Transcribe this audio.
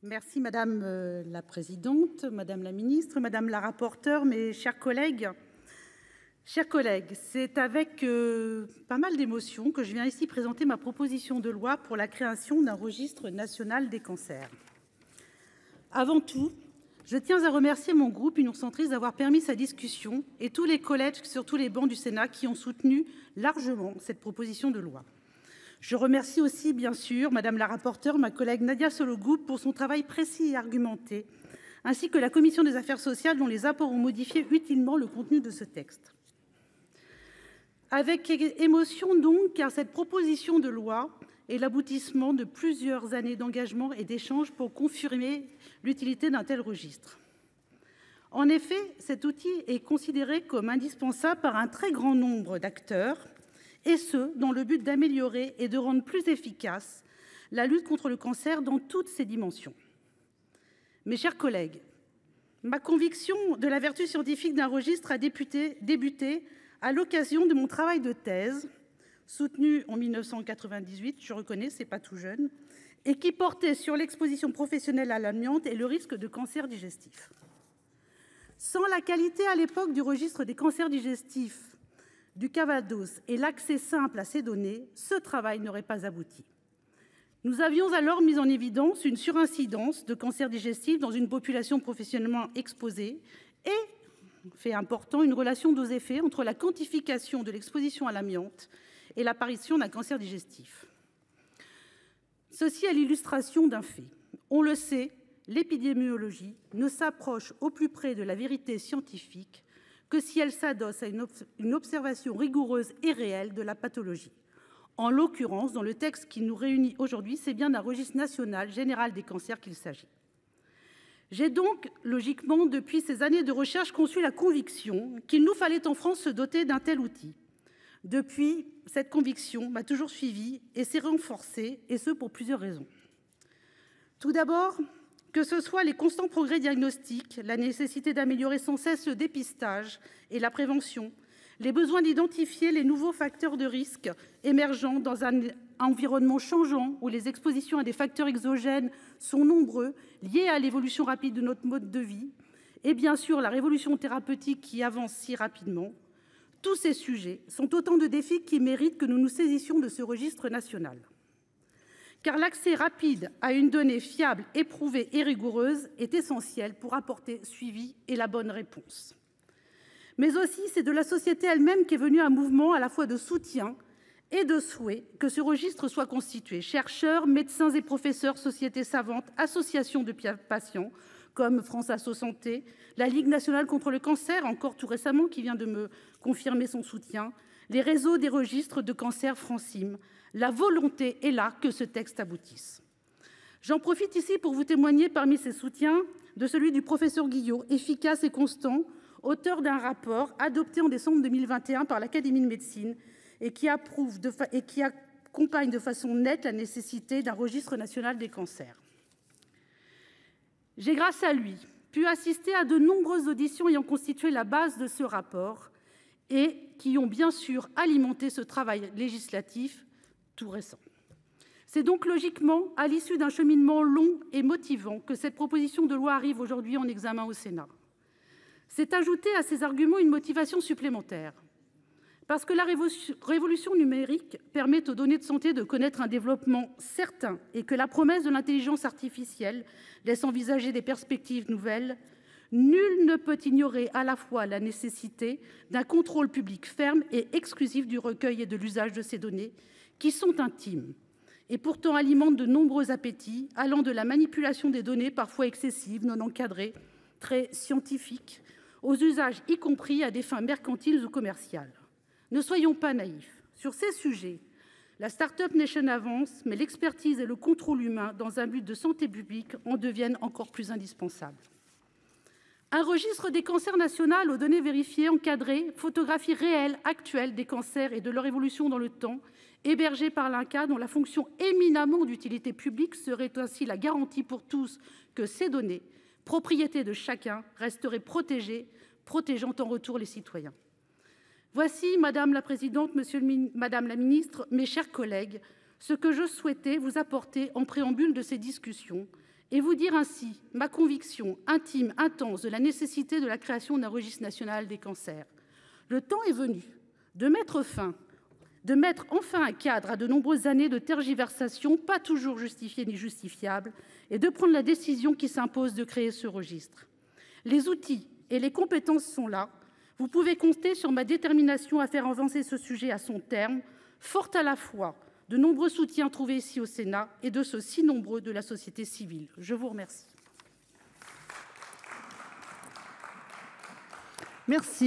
Merci Madame la Présidente, Madame la Ministre, Madame la Rapporteure, mes chers collègues. Chers collègues, c'est avec pas mal d'émotion que je viens ici présenter ma proposition de loi pour la création d'un registre national des cancers. Avant tout, je tiens à remercier mon groupe Union Centriste d'avoir permis sa discussion et tous les collègues sur tous les bancs du Sénat qui ont soutenu largement cette proposition de loi. Je remercie aussi, bien sûr, Madame la rapporteure, ma collègue Nadia Sollogoub, pour son travail précis et argumenté, ainsi que la Commission des affaires sociales, dont les apports ont modifié utilement le contenu de ce texte. Avec émotion donc, car cette proposition de loi est l'aboutissement de plusieurs années d'engagement et d'échanges pour confirmer l'utilité d'un tel registre. En effet, cet outil est considéré comme indispensable par un très grand nombre d'acteurs, et ce, dans le but d'améliorer et de rendre plus efficace la lutte contre le cancer dans toutes ses dimensions. Mes chers collègues, ma conviction de la vertu scientifique d'un registre a débuté à l'occasion de mon travail de thèse, soutenu en 1998, je reconnais, c'est pas tout jeune, et qui portait sur l'exposition professionnelle à l'amiante et le risque de cancer digestif. Sans la qualité à l'époque du registre des cancers digestifs du Calvados et l'accès simple à ces données, ce travail n'aurait pas abouti. Nous avions alors mis en évidence une surincidence de cancers digestifs dans une population professionnellement exposée et, fait important, une relation dose-effet entre la quantification de l'exposition à l'amiante et l'apparition d'un cancer digestif. Ceci est l'illustration d'un fait. On le sait, l'épidémiologie ne s'approche au plus près de la vérité scientifique que si elle s'adosse à une observation rigoureuse et réelle de la pathologie. En l'occurrence, dans le texte qui nous réunit aujourd'hui, c'est bien d'un registre national général des cancers qu'il s'agit. J'ai donc, logiquement, depuis ces années de recherche, conçu la conviction qu'il nous fallait en France se doter d'un tel outil. Depuis, cette conviction m'a toujours suivie et s'est renforcée, et ce pour plusieurs raisons. Tout d'abord, que ce soit les constants progrès diagnostiques, la nécessité d'améliorer sans cesse le dépistage et la prévention, les besoins d'identifier les nouveaux facteurs de risque émergents dans un environnement changeant où les expositions à des facteurs exogènes sont nombreux, liés à l'évolution rapide de notre mode de vie, et bien sûr la révolution thérapeutique qui avance si rapidement, tous ces sujets sont autant de défis qui méritent que nous nous saisissions de ce registre national. Car l'accès rapide à une donnée fiable, éprouvée et rigoureuse est essentiel pour apporter suivi et la bonne réponse. Mais aussi, c'est de la société elle-même qu'est venu un mouvement à la fois de soutien et de souhait que ce registre soit constitué. Chercheurs, médecins et professeurs, sociétés savantes, associations de patients comme France Asso Santé, la Ligue nationale contre le cancer, encore tout récemment, qui vient de me confirmer son soutien, les réseaux des registres de cancer Francim. La volonté est là que ce texte aboutisse. J'en profite ici pour vous témoigner parmi ces soutiens de celui du professeur Guillot, efficace et constant, auteur d'un rapport adopté en décembre 2021 par l'Académie de médecine et qui accompagne de façon nette la nécessité d'un registre national des cancers. J'ai, grâce à lui, pu assister à de nombreuses auditions ayant constitué la base de ce rapport et qui ont bien sûr alimenté ce travail législatif tout récent. C'est donc logiquement à l'issue d'un cheminement long et motivant que cette proposition de loi arrive aujourd'hui en examen au Sénat. C'est ajouter à ces arguments une motivation supplémentaire. Parce que la révolution numérique permet aux données de santé de connaître un développement certain et que la promesse de l'intelligence artificielle laisse envisager des perspectives nouvelles, nul ne peut ignorer à la fois la nécessité d'un contrôle public ferme et exclusif du recueil et de l'usage de ces données, qui sont intimes et pourtant alimentent de nombreux appétits, allant de la manipulation des données parfois excessives, non encadrées, très scientifiques, aux usages y compris à des fins mercantiles ou commerciales. Ne soyons pas naïfs. Sur ces sujets, la Startup Nation avance, mais l'expertise et le contrôle humain dans un but de santé publique en deviennent encore plus indispensables. Un registre des cancers national aux données vérifiées, encadrées, photographie réelle, actuelle des cancers et de leur évolution dans le temps, hébergé par l'INCa, dont la fonction éminemment d'utilité publique serait ainsi la garantie pour tous que ces données, propriété de chacun, resteraient protégées, protégeant en retour les citoyens. Voici, Madame la Présidente, Madame la Ministre, mes chers collègues, ce que je souhaitais vous apporter en préambule de ces discussions et vous dire ainsi ma conviction intime, intense, de la nécessité de la création d'un registre national des cancers. Le temps est venu de mettre enfin un cadre à de nombreuses années de tergiversations, pas toujours justifiées ni justifiables, et de prendre la décision qui s'impose de créer ce registre. Les outils et les compétences sont là. Vous pouvez compter sur ma détermination à faire avancer ce sujet à son terme, forte à la fois de nombreux soutiens trouvés ici au Sénat et de ceux si nombreux de la société civile. Je vous remercie. Merci.